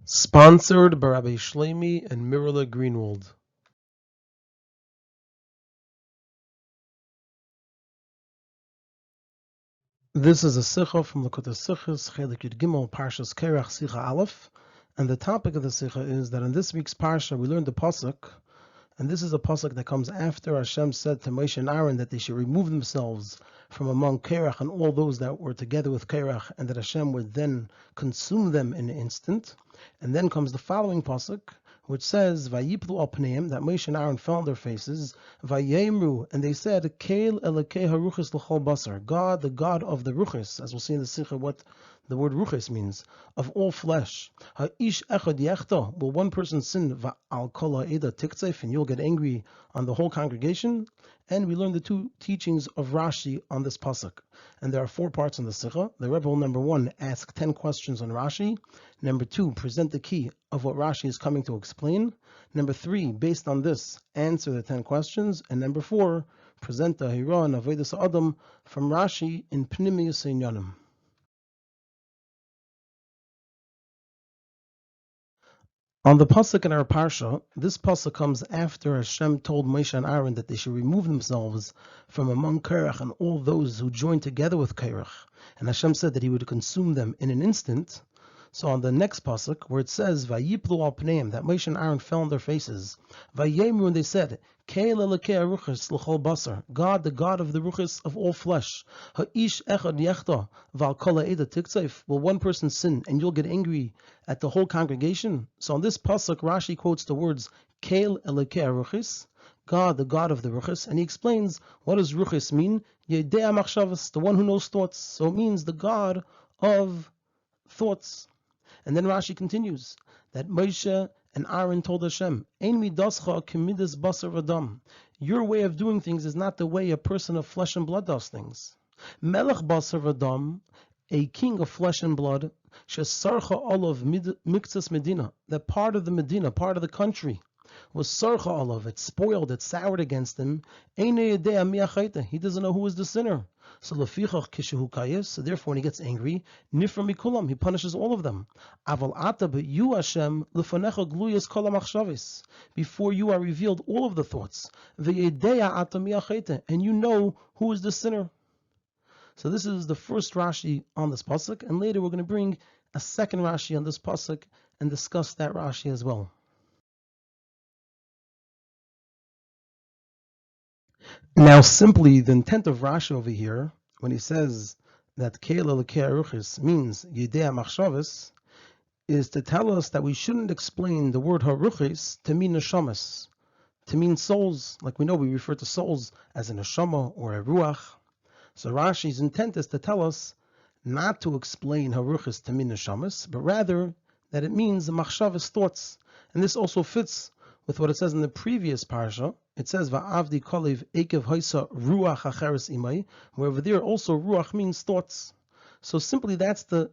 Sponsored by Rabbi Shlomi and Mirla Greenwald. This is a Sicha from Likutei Sichos, Chelek Gimmel, Parshas Korach, Sicha, Alef. And the topic of the Sicha is that in this week's Parsha we learned the Pasuk, and this is a Pasuk that comes after Hashem said to Moshe and Aaron that they should remove themselves from among Korach and all those that were together with Korach, and that Hashem would then consume them in an instant. And then comes the following Pasuk, which says, Vayiplu al pneim, that Moshe and Aaron fell on their faces, Vayemru, and they said, Keil, Elokay, Haruchos l'chol basar, God, the God of the Ruchos, as we'll see in the Sicha what the word Ruchos means, of all flesh. Ha'ish echad yechta, will one person sin, Va'al kol ha'eda tiktzef, and you'll get angry on the whole congregation? And we learned the two teachings of Rashi on this pasuk. And there are 4 parts in the Sicha. The Rebbe will, number 1, ask 10 questions on Rashi. Number 2, present the key of what Rashi is coming to explain. Number 3, based on this, answer the 10 questions. And number 4, present the Hira and Avodas Adam from Rashi in Pnimiyus Inyanim. On the pasuk in our parsha, this pasuk comes after Hashem told Moshe and Aaron that they should remove themselves from among Korach and all those who joined together with Korach. And Hashem said that He would consume them in an instant. So on the next pasuk, where it says Vayiplu al pneim, that Moshe and Aaron fell on their faces, Vayemru, and they said, Keil Elokay Haruchos l'chol basar, God, the God of the Ruchos of all flesh. Ha'ish echad yechta v'al kol ha'eda tiktzef, will one person sin and you'll get angry at the whole congregation? So on this pasuk, Rashi quotes the words Keil Elokay Haruchos, God, the God of the Ruchos, and he explains what does Ruchos mean? Yedei machshavos, the one who knows thoughts. So it means the God of thoughts. And then Rashi continues that Moshe and Aaron told Hashem, Ein midascha kemidas basar v'dam. Your way of doing things is not the way a person of flesh and blood does things. Melech basar v'dam, a king of flesh and blood, shesarcha olav miktzas medina, that part of the Medina, part of the country, was sarcha olav, it spoiled, it soured against him. He doesn't know who is the sinner. So lefichach kishehu kayis, so therefore when he gets angry, nifra mikulam, he punishes all of them. Aval ata, but you Hashem, lefanecha gluyas kol hamachshavis, before you are revealed all of the thoughts. Ve'yedeya ata miachayte, and you know who is the sinner. So this is the first Rashi on this pasuk, and later we're going to bring a second Rashi on this pasuk and discuss that Rashi as well. Now, simply the intent of Rashi over here, when he says that Keil Elokay Haruchos means Yedei Machshavos, is to tell us that we shouldn't explain the word Haruchos to mean neshamas, to mean souls. Like we know, we refer to souls as a neshama or a ruach. So Rashi's intent is to tell us not to explain Haruchos to mean neshamas, but rather that it means the machshavos, thoughts. And this also fits with what it says in the previous parsha. It says Va'avdi kolev ekev haisa ruach acheres imay, where over there also ruach means thoughts. So simply that's the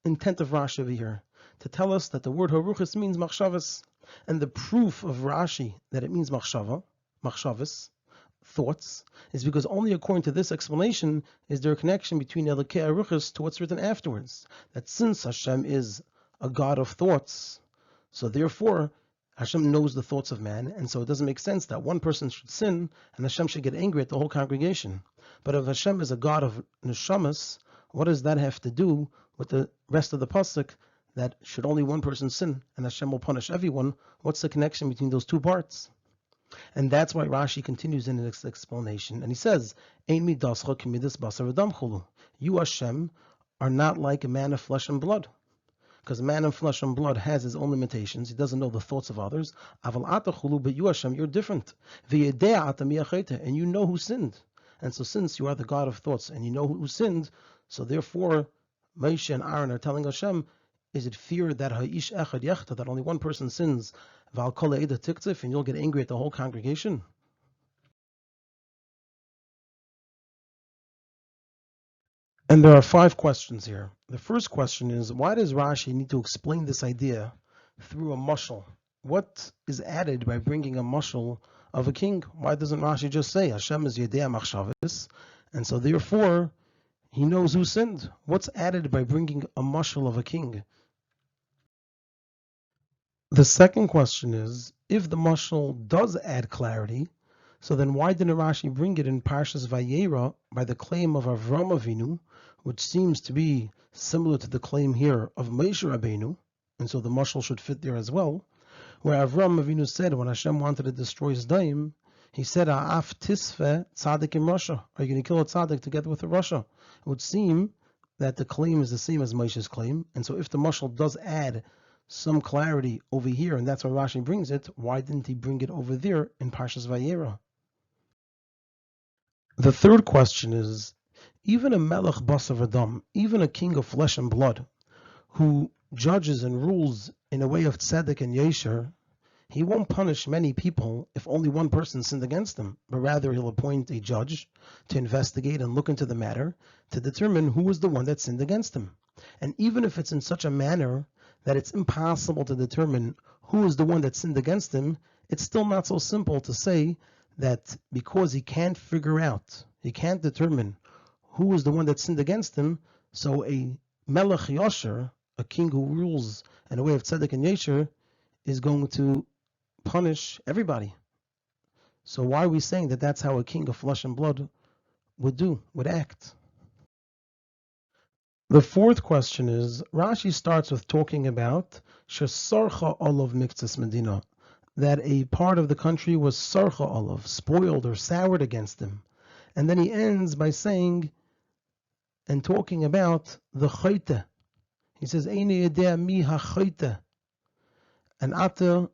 intent of Rashi over here, to tell us that the word haruchos means machshavos, and the proof of Rashi that it means machshavos, thoughts, is because only according to this explanation is there a connection between Elokay Haruchos to what's written afterwards. That since Hashem is a God of thoughts, so therefore Hashem knows the thoughts of man, and so it doesn't make sense that one person should sin and Hashem should get angry at the whole congregation. But if Hashem is a God of neshamas, what does that have to do with the rest of the pasuk that should only one person sin and Hashem will punish everyone? What's the connection between those two parts? And that's why Rashi continues in its explanation, and he says, Ein midascha kemidas basar v'dam chulu. You Hashem are not like a man of flesh and blood. Because a man of flesh and blood has his own limitations. He doesn't know the thoughts of others. Aval ata chulu, but you Hashem, you're different. Ve'yedei ata miachayte, and you know who sinned. And so since you are the God of thoughts and you know who sinned, so therefore Moshe and Aaron are telling Hashem, is it fear that ha'ish echad yechta, that only one person sins, v'al kol ha'eda tiktzif, and you'll get angry at the whole congregation? And there are 5 questions here. The first question is, why does Rashi need to explain this idea through a mashal? What is added by bringing a mashal of a king? Why doesn't Rashi just say Hashem is Yedei Machshavos, and so therefore he knows who sinned? What's added by bringing a mashal of a king? The second question is, if the mashal does add clarity, so then why didn't Rashi bring it in Parshas Vayera by the claim of Avram Avinu, which seems to be similar to the claim here of Moshe Rabbeinu, and so the mashal should fit there as well, where Avram Avinu said when Hashem wanted to destroy Sodom, he said, "Ha'af tisfe tzaddik in Russia." Are you going to kill a tzaddik together with a Russia? It would seem that the claim is the same as Moshe's claim, and so if the mashal does add some clarity over here, and that's why Rashi brings it, why didn't he bring it over there in Parshas Vayera? The third question is, even a melech basar v'dam, even a king of flesh and blood, who judges and rules in a way of tzedek and yesher, he won't punish many people if only one person sinned against him, but rather he'll appoint a judge to investigate and look into the matter to determine who was the one that sinned against him. And even if it's in such a manner that it's impossible to determine who is the one that sinned against him, it's still not so simple to say that because he can't figure out, he can't determine who is the one that sinned against him, so a melech yosher, a king who rules in a way of tzedek and yesher, is going to punish everybody. So why are we saying that that's how a king of flesh and blood would act? The fourth question is, Rashi starts with talking about shesarcha olav miktzas medina, that a part of the country was sarcha olav, spoiled or soured against him. And then he ends by saying and talking about the chayte. He says, Eine yedea mi ha-chayte. And ata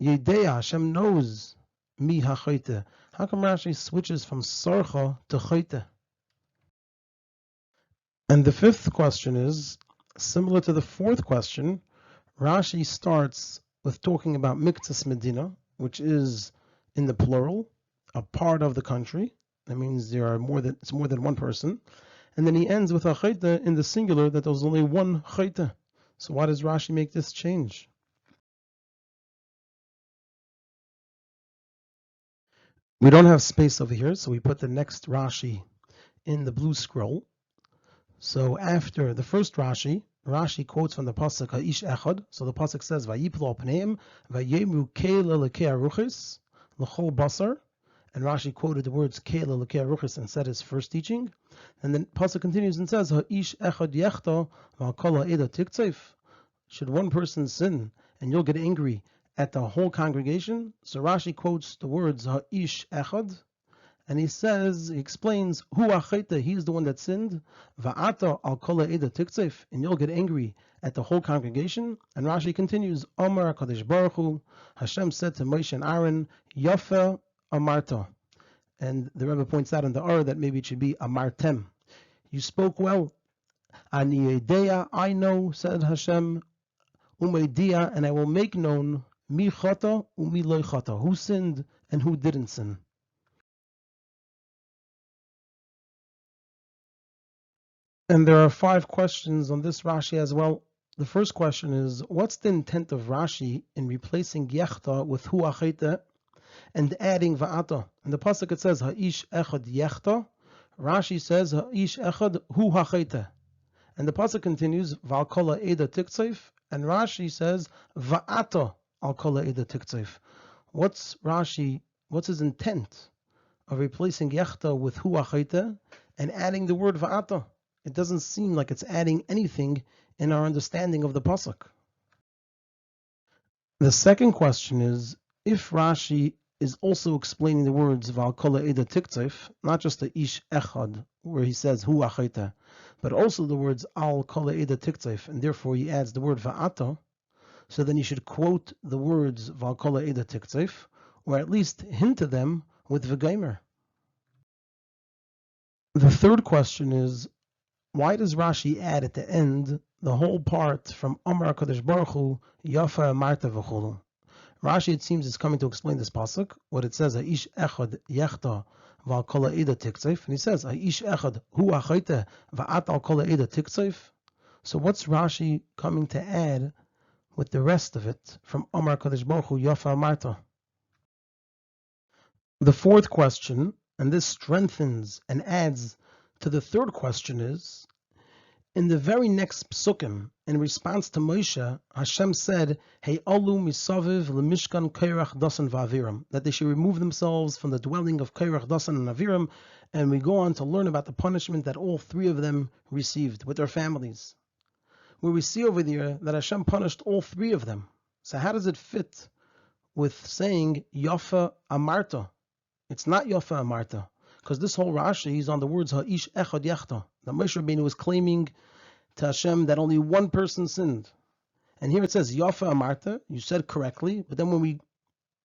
yedea, Hashem knows mi ha-chayte. How come Rashi switches from sarcha to chayte? And the fifth question is, similar to the fourth question, Rashi starts with talking about miktzas medina, which is in the plural, a part of the country. That means it's more than one person. And then he ends with a chayte in the singular, that there's only one chayte. So why does Rashi make this change? We don't have space over here, so we put the next Rashi in the blue scroll. So after the first Rashi quotes from the pasuk Ha'ish Echad. So the pasuk says, "Vayiplo pneim vayemru Keil, Elokay Haruchos l'chol basar," and Rashi quoted the words Keil, Elokay Haruchos and said his first teaching. And then pasuk continues and says, "Ha'ish Echad yechta v'kol ha'eda tiktzeif." Should one person sin and you'll get angry at the whole congregation? So Rashi quotes the words Ha'ish Echad. And he explains, Hu achayta, he's the one that sinned, va'ata al kol ha'eda tiktzeif, and you'll get angry at the whole congregation. And Rashi continues, Omar HaKadosh Baruch Hu, Hashem said to Moshe and Aaron, Yafa amarta. And the Rebbe points out in the Or that maybe it should be amartem. You spoke well. Ani yedea, I know, said Hashem, umeidia, and I will make known, mi chata umi lo chata, who sinned and who didn't sin. And there are 5 questions on this Rashi as well. The first question is, what's the intent of Rashi in replacing yechta with hu achayta and adding va'ata? In the pasuk it says ha'ish echad yechta. Rashi says ha'ish echad hu achayta. And the pasuk continues va'al kol ha'eda tiktzeif. And Rashi says va'ata al kol ha'eda tiktzeif. What's his intent of replacing yechta with hu achayta and adding the word va'ata? It doesn't seem like it's adding anything in our understanding of the pasuk. The second question is, if Rashi is also explaining the words Val Kol Ha'eda Tiktzeif, not just the Ish Echad, where he says Hu Achayta, but also the words Al Kol Ha'eda Tiktzeif, and therefore he adds the word Va'ata, so then you should quote the words Val Kol Ha'eda Tiktzeif, or at least hint to them with V'gaimer. The third question is, why does Rashi add at the end the whole part from Omar HaKadosh Baruch Hu, Yafa Marta V'chulu? Rashi, it seems, is coming to explain this pasuk, what it says, Ha'ish Echad Yechta V'al Kol Ha'eda Tiktzeif, and he says, Ha'ish Echad Hu Achayte V'at Al Kol Ha'eda Tiktzeif. So what's Rashi coming to add with the rest of it from Omar HaKadosh Baruch Hu, Yafa Marta? The fourth question, and this strengthens and adds to the third question, is, In the very next psukim, in response to Moshe, Hashem said, "Hey alu misaviv lemishkan Korach dasan va'aviram," that they should remove themselves from the dwelling of Korach, Dasan, and Aviram, and we go on to learn about the punishment that all three of them received with their families. Where we see over there that Hashem punished all three of them. So how does it fit with saying Yafa Amarta? It's not Yafa Amarta, because this whole Rashi is on the words Ha'ish Echad Yachta. That Moshe Rabbeinu was claiming to Hashem that only one person sinned. And here it says Yafa Amarta, you said correctly, but then when we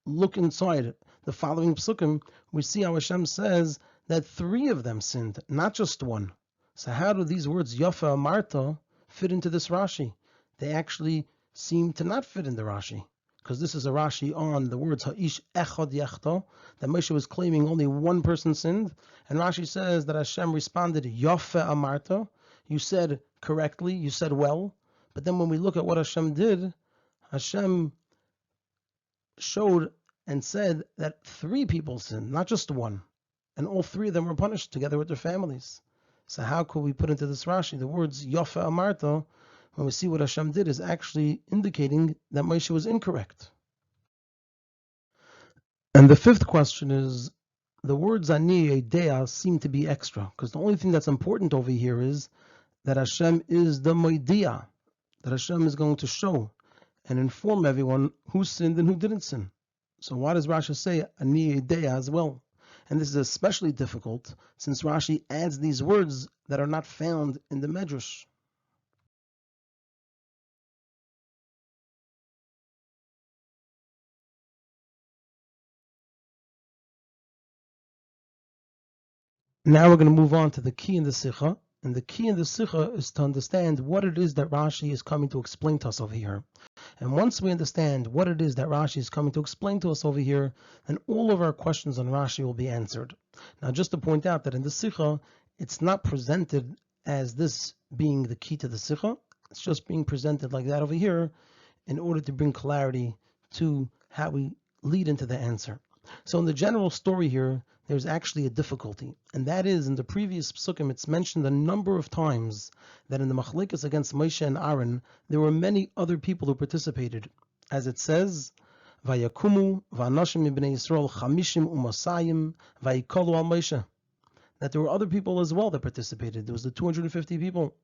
look inside the following psukim, we see how Hashem says that three of them sinned, not just one. So how do these words Yafa Amarta fit into this Rashi? They actually seem to not fit in the Rashi, because this is a Rashi on the words Ha'ish Echad Yachta, that Moshe was claiming only one person sinned, and Rashi says that Hashem responded Yafa Amarta, you said correctly, you said well, but then when we look at what Hashem did, Hashem showed and said that three people sinned, not just one, and all three of them were punished together with their families. So how could we put into this Rashi the words Yafa Amarta when we see what Hashem did is actually indicating that Moshe was incorrect? And the fifth question is, the words Ani Yedea seem to be extra, because the only thing that's important over here is that Hashem is the Moidia, that Hashem is going to show and inform everyone who sinned and who didn't sin. So why does Rashi say Ani Yedea as well? And this is especially difficult since Rashi adds these words that are not found in the Medrash. Now we're going to move on to the key in the Sicha. And the key in the Sicha is to understand what it is that Rashi is coming to explain to us over here. And once we understand what it is that Rashi is coming to explain to us over here, then all of our questions on Rashi will be answered. Now, just to point out that in the Sicha, it's not presented as this being the key to the Sicha. It's just being presented like that over here in order to bring clarity to how we lead into the answer. So in the general story here, there's actually a difficulty, and that is in the previous psukim it's mentioned a number of times that in the machlekes against Moshe and Aaron there were many other people who participated, as it says, "Vayakumu va'anashim ibnei Yisrael chamishim u'masayim vayikalu al Moshe," that there were other people as well that participated. There was the 250 people,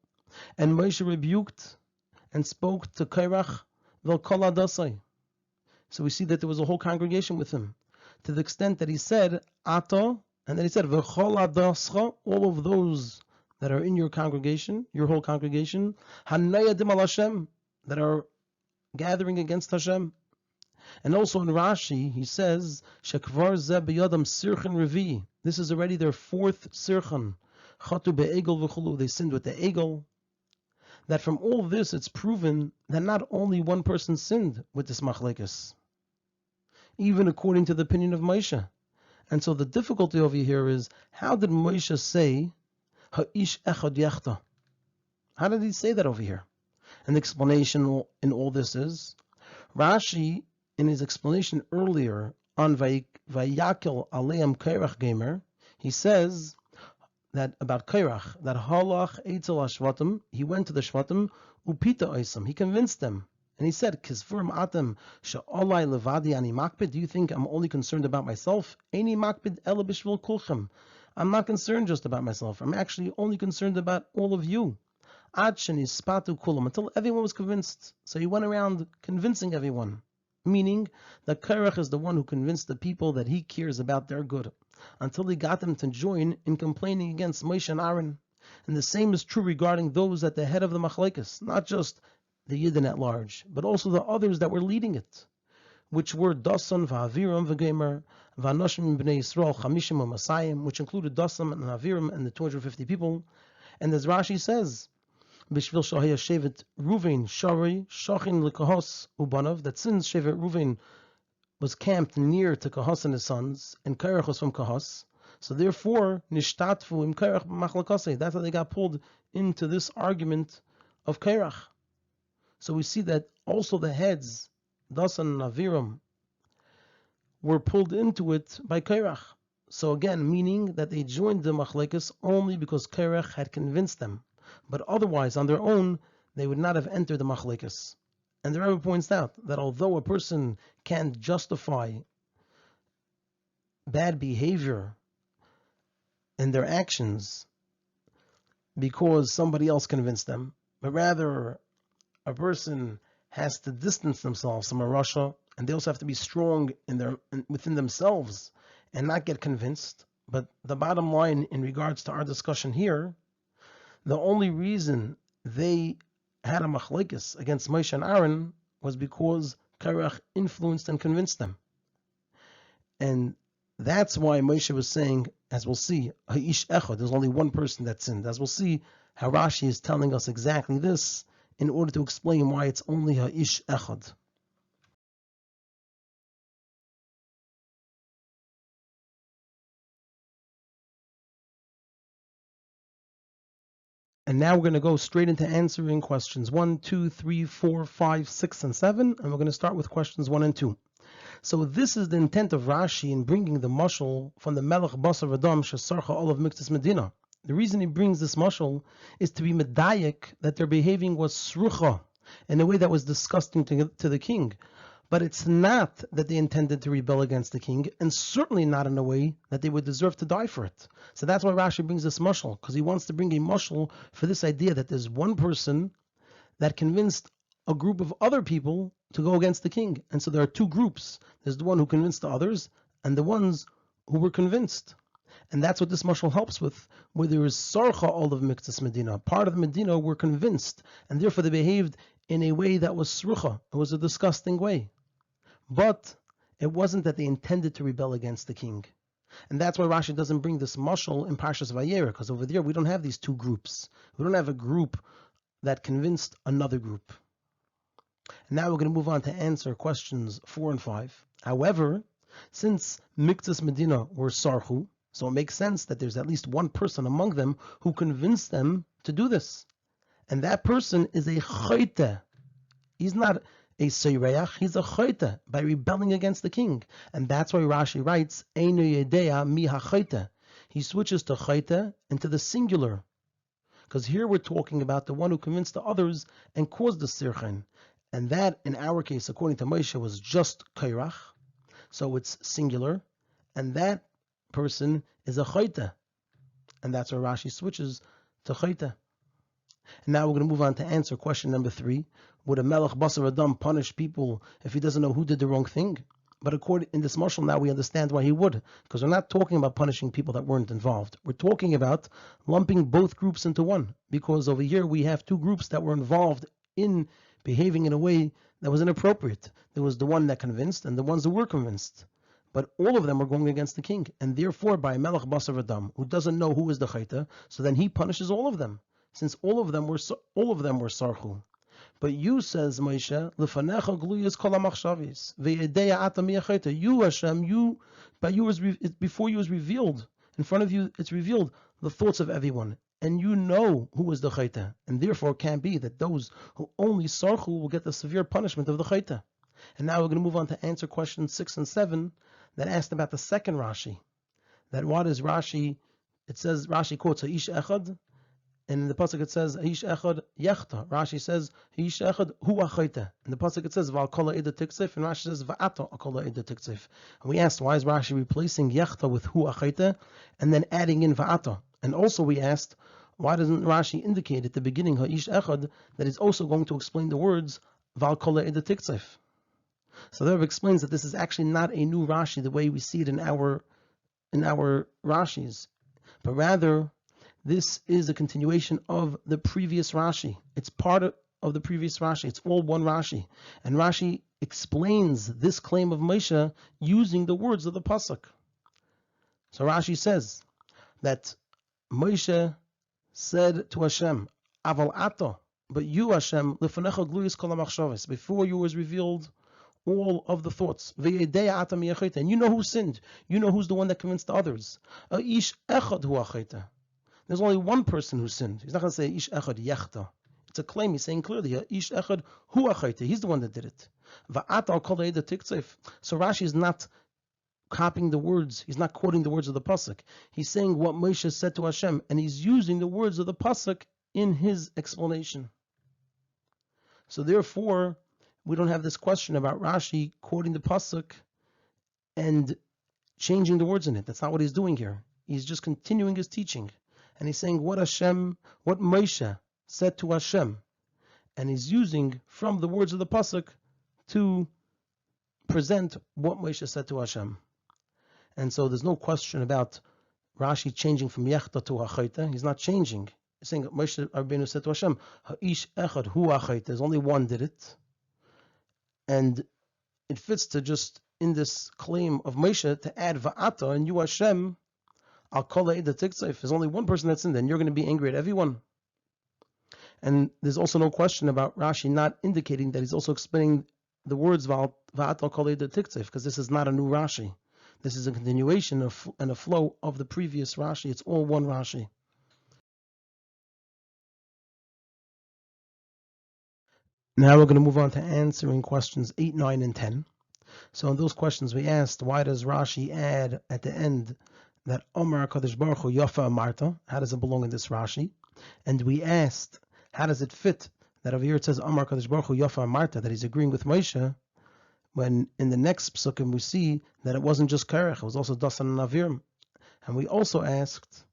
and Moshe rebuked and spoke to Korach v'kol hadasai. So we see that there was a whole congregation with him, to the extent that he said, Ata, and then he said, V'chol hadascha, all of those that are in your congregation, your whole congregation, Hanayadim al Hashem, that are gathering against Hashem. And also in Rashi, he says, Shekvar ze b'yadam sirchan revi. This is already their fourth sirchan. Chatu be'egel v'chulu, they sinned with the egel. That from all this, it's proven that not only one person sinned with this machlekes, even according to the opinion of Moshe. And so the difficulty over here is, how did Moshe say, Ha'ish echad yachta? How did he say that over here? And the explanation in all this is, Rashi, in his explanation earlier on Vayakel Aleim Korach Gamer, he says that about Korach, that Halach Eitzel HaShvatim, he went to the Shvatim, Upita Oisam, he convinced them. And he said, Kisvurim atem she'olai levadi ani makpid. Do you think I'm only concerned about myself? Eini makpid ela b'shvil kulchem. I'm not concerned just about myself. I'm actually only concerned about all of you. Ad shenispatu kulam, until everyone was convinced. So he went around convincing everyone, meaning that Korach is the one who convinced the people that he cares about their good, until he got them to join in complaining against Moshe and Aaron. And the same is true regarding those at the head of the machlekes, not just the Yidden at large, but also the others that were leading it, which were Dasan, V'Aviram, V'Gemer, V'Anoshim B'nei Yisrael, Chamishim Masayim, which included Dasan and Aviram and the 250 people. And as Rashi says, B'Shvil Shahaya Shevet Ruvain, Shari, Shachin L'Kahos Ubanav, that since Shevet Ruvain was camped near to Kahos and his sons, and Korach was from Kahos, so therefore, Nishtatfu Im Korach Machlakasei, that's how they got pulled into this argument of Korach. So we see that also the heads, Dasan and Aviram, were pulled into it by Korach. So again, meaning that they joined the machlekes only because Korach had convinced them. But otherwise, on their own, they would not have entered the machlekes. And the Rebbe points out that although a person can't justify bad behavior in their actions because somebody else convinced them, but rather a person has to distance themselves from a Rasha, and they also have to be strong within themselves and not get convinced. But the bottom line in regards to our discussion here, the only reason they had a machlekes against Moshe and Aaron was because Korach influenced and convinced them. And that's why Moshe was saying, as we'll see, Ha'ish Echad, there's only one person that sinned. As we'll see, how Rashi is telling us exactly this in order to explain why it's only Ha'ish Echad. And now we're going to go straight into answering questions 1, 2, 3, 4, 5, 6, and 7. And we're going to start with questions 1 and 2. So this is the intent of Rashi in bringing the mashal from the Melech Basar Adam Shesarcha Olav Miktas Medina. The reason he brings this mashal is to be medayik that their behaving was srucha in a way that was disgusting to the king. But it's not that they intended to rebel against the king, and certainly not in a way that they would deserve to die for it. So that's why Rashi brings this mashal, because he wants to bring a mashal for this idea that there's one person that convinced a group of other people to go against the king. And so there are two groups. There's the one who convinced the others, and the ones who were convinced. And that's what this mashal helps with, where there is sarcha all of Miktas Medina. Part of the Medina were convinced, and therefore they behaved in a way that was srucha. It was a disgusting way. But it wasn't that they intended to rebel against the king. And that's why Rashi doesn't bring this mashal in Parshas Vayera, because over there we don't have these two groups. We don't have a group that convinced another group. And now we're going to move on to answer questions 4 and 5. However, since Miktas Medina were sarchu, so it makes sense that there's at least one person among them who convinced them to do this. And that person is a chayte. He's not a seireach, he's a chayte by rebelling against the king. And that's why Rashi writes, Einu yedea mi ha-chayte. He switches to chayte into the singular. Because here we're talking about the one who convinced the others and caused the sirchen. And that, in our case, according to Moshe, was just Korach. So it's singular. And that person is a chayte. And that's why Rashi switches to chayte. And now we're going to move on to answer question number 3. Would a Melech Basar Adam punish people if he doesn't know who did the wrong thing? But according in this mashal, now we understand why he would. Because we're not talking about punishing people that weren't involved. We're talking about lumping both groups into one. Because over here we have two groups that were involved in behaving in a way that was inappropriate. There was the one that convinced and the ones who were convinced. But all of them were going against the king. And therefore, by Melech Basar Adam, who doesn't know who is the chayta, so then he punishes all of them. Since all of them were sarchu. But you, says Moshe, lefanecha gluyas kol hamachshavis ve'yedeya ata mi hachayta. You, Hashem, before you was revealed, in front of you it's revealed the thoughts of everyone, and you know who is the chayta, and therefore it can't be that those who only sarchu will get the severe punishment of the chayta. And now we're going to move on to answer questions 6 and 7 that asked about the second Rashi. That what is Rashi? It says Rashi quotes Ha'ish Echad. And in the pasuk it says Ha'ish Echad Yechta. Rashi says Ha'ish Echad Hu Achayta. In the pasuk it says Va'al Eda Tiktzif, and Rashi says Va'ata Kol Eda Tiktzif. And we asked, why is Rashi replacing Yechta with Hu Achayta and then adding in Va'ata? And also we asked, why doesn't Rashi indicate at the beginning Ha'ish Echad that he's also going to explain the words Va'al Kol Eda Tiktzif? So the Rebbe explains that this is actually not a new Rashi the way we see it in our Rashis, but rather this is a continuation of the previous Rashi. It's part of the previous Rashi. It's all one Rashi. And Rashi explains this claim of Moshe using the words of the pasuk. So Rashi says that Moshe said to Hashem, Aval ato, but you, Hashem, lefanecha gluyis kol hamachshavos, before you was revealed all of the thoughts. And you know who sinned. You know who's the one that convinced the others. Ish echad hu achayta. There's only one person who sinned. He's not going to say Ish Echad Yechta. It's a claim. He's saying clearly Ish Echad Hu Achayte. He's the one that did it. Va'ata Kol Eda Tiktzif. So Rashi is not copying the words. He's not quoting the words of the pasuk. He's saying what Moshe said to Hashem, and he's using the words of the pasuk in his explanation. So therefore, we don't have this question about Rashi quoting the pasuk and changing the words in it. That's not what he's doing here. He's just continuing his teaching. And he's saying what Moshe said to Hashem. And he's using from the words of the pasuk to present what Moshe said to Hashem. And so there's no question about Rashi changing from Yechta to Hachaita. He's not changing. He's saying Moshe Rabbeinu said to Hashem, Ha'ish echad hu Hachaita. There's only one did it. And it fits to just in this claim of Moshe to add Va'ata and you Hashem al kol ha'eda tiktzef. There's only one person that's in there, and you're going to be angry at everyone. And there's also no question about Rashi not indicating that he's also explaining the words Va'ata al kol ha'eda tiktzef, because this is not a new Rashi. This is a continuation and a flow of the previous Rashi. It's all one Rashi. Now we're going to move on to answering questions 8, 9, and 10. So in those questions we asked, why does Rashi add at the end that Omar Kadosh Baruch Hu Yafa Amarta? How does it belong in this Rashi? And we asked, how does it fit that over here it says Omar Kadosh Baruch Hu Yafa Amarta, that he's agreeing with Moshe, when in the next psukim we see that it wasn't just Korach, it was also Dasan and Aviram. And we also asked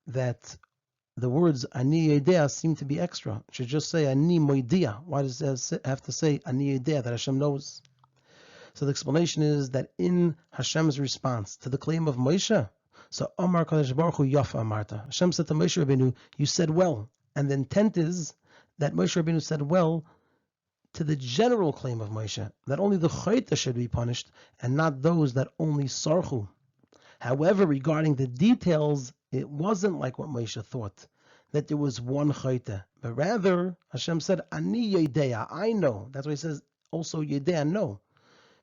that the words Ani Yedea seem to be extra. It should just say Ani Moidia. Why does it have to say Ani Yedea, that Hashem knows? So the explanation is that in Hashem's response to the claim of Moshe, so Omar Kadosh Baruch Hu Yafa Amarta, Hashem said to Moshe Rabbeinu, you said well. And the intent is that Moshe Rabbeinu said well to the general claim of Moshe, that only the Chayta should be punished and not those that only Sarchu. However, regarding the details, it wasn't like what Moshe thought, that there was one Chayta, but rather Hashem said, Ani Yedea, I know. That's why he says also Yedea, know.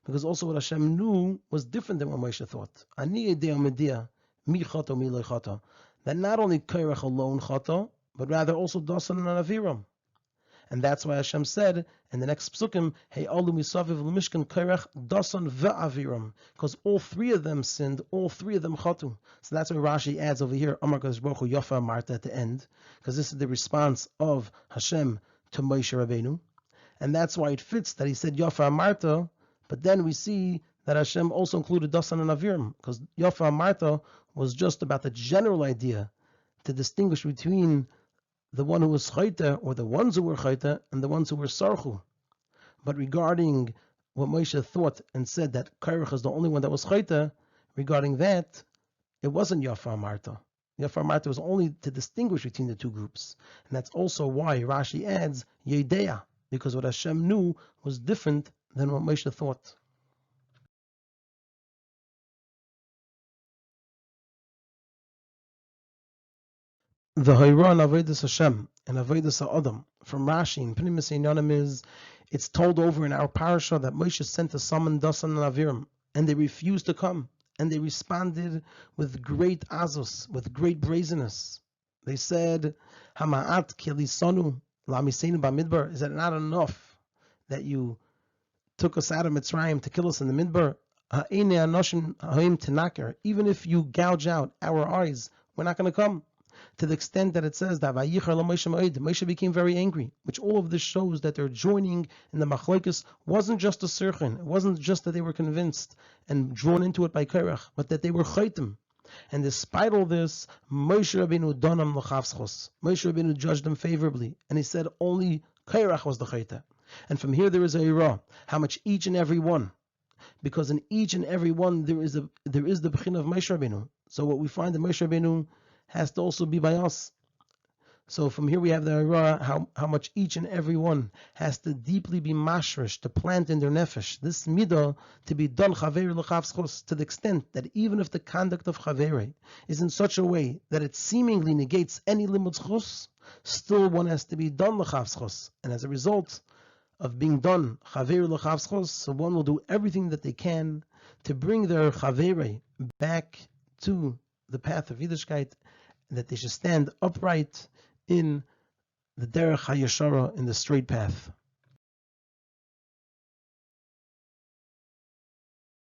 Because also what Hashem knew was different than what Moshe thought. Ani Yedea Medea, mi Chata, mi lo Chata. That not only Korach alone Chata, but rather also Dasan and Aviram. And that's why Hashem said in the next psukim, Hey Alu Misaviv L'Mishkan Korach Dasan ve'Aviram, because all three of them sinned, all three of them chatu. So that's why Rashi adds over here Amar Kadosh Baruch Hu Yafa Amarta at the end, because this is the response of Hashem to Moshe Rabbeinu, and that's why it fits that he said Yafa Amarta. But then we see that Hashem also included Dasan and Aviram, because Yafa Amarta was just about the general idea to distinguish between the one who was chayta, or the ones who were chayta, and the ones who were sarchu. But regarding what Moshe thought and said that Korach is the only one that was chayta, regarding that, it wasn't Yafa Amarta. Yafa Amarta was only to distinguish between the two groups. And that's also why Rashi adds Yedea, because what Hashem knew was different than what Moshe thought. The Hayran Avodas Hashem and Avodas Ha'adam from Rashi and Pnimis Einyanim is, it's told over in our parasha that Moshe sent to summon Dasan and Aviram, and they refused to come, and they responded with great azus, with great brazenness. They said, Hama'at kilisanu la'amiseinu ba'midbar. Is it not enough that you took us out of Mitzrayim to kill us in the Midbar? Ha'ene anoshim ha'im tenaker. Even if you gouge out our eyes, we're not going to come. To the extent that it says that Moshe became very angry, which all of this shows that they're joining in the machlokes wasn't just a sirchin, it wasn't just that they were convinced and drawn into it by Korach, but that they were chaytim. And despite all this, Moshe Rabbeinu donam l'chavschos. Moshe Rabbeinu judged them favorably, and he said only Korach was the chayta. And from here there is a irah, how much each and every one, because in each and every one there is the b'chin of Moshe Rabbeinu. So what we find in Moshe Rabbeinu has to also be by us. So from here we have the irah, how much each and every one has to deeply be mashrish, to plant in their nefesh, this midah to be done chaveri l'chavschos, to the extent that even if the conduct of chaveri is in such a way that it seemingly negates any limud chus, still one has to be done l'chavschos. And as a result of being done chaveri l'chavschos, so one will do everything that they can to bring their chaveri back to the path of Yiddishkeit, that they should stand upright in the derech hayashara, in the straight path.